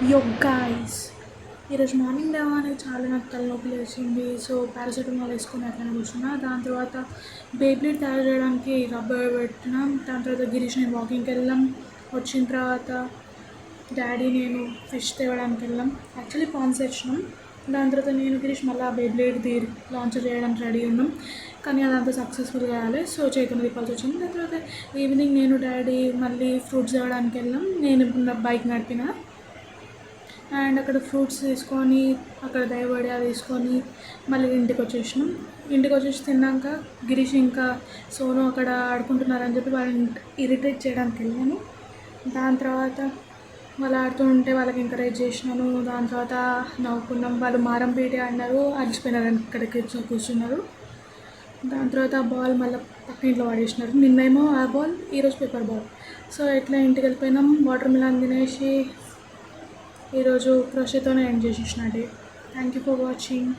యో గాయ్స్, ఈరోజు మార్నింగ్ లేవగానే చాలా నాకు తలనొప్పి లేచింది. సో పారాసెటమాల్ వేసుకొని అట్లనే కూర్చున్నా. దాని తర్వాత బేబ్లీడ్ తయారు చేయడానికి రబ్బర్ పెట్టినాం. దాని తర్వాత గిరీష్ నేను వాకింగ్కి వెళ్ళాం. వచ్చిన తర్వాత డాడీ నేను ఫిష్ తేవడానికి వెళ్ళాం. యాక్చువల్లీ పాన్స్ తెచ్చినాం. దాని తర్వాత నేను గిరీష్ మళ్ళీ బేబ్లీడ్ది లాంచ్ చేయడానికి రెడీ ఉన్నాం. కానీ అదంతా సక్సెస్ఫుల్ కావాలి. సో చేతులు తిప్పాల్సి వచ్చింది. దాని తర్వాత ఈవినింగ్ నేను డాడీ మళ్ళీ ఫ్రూట్స్ తేవడానికి వెళ్ళాం. నేను బైక్ నడిపిన అండ్ అక్కడ ఫ్రూట్స్ తీసుకొని అక్కడ దయబడి తీసుకొని మళ్ళీ ఇంటికి వచ్చేసినాం. ఇంటికి వచ్చేసి తిన్నాక గిరీష్ ఇంకా సోను అక్కడ ఆడుకుంటున్నారని చెప్పి వాళ్ళని ఇరిటేట్ చేయడానికి వెళ్ళాను. దాని తర్వాత వాళ్ళు ఆడుతూ ఉంటే వాళ్ళకి ఎంకరేజ్ చేసినాను. దాని తర్వాత నవ్వుకున్నాం. వాళ్ళు మారం పీటి ఆడినారు, అలసిపోయినారు, ఇక్కడికి కూర్చున్నారు. దాని తర్వాత ఆ బాల్ మళ్ళీ పక్క ఇంట్లో పడేసినారు. నిన్నేమో ఆ బాల్, ఈరోజు పేపర్ బాల్. సో ఎట్లా ఇంటికి వెళ్ళిపోయినాం. వాటర్ మిలన్ తినేసి ఈరోజు క్రోషేతోనే ఎండ్ చేసేసిన day. Thank you for watching.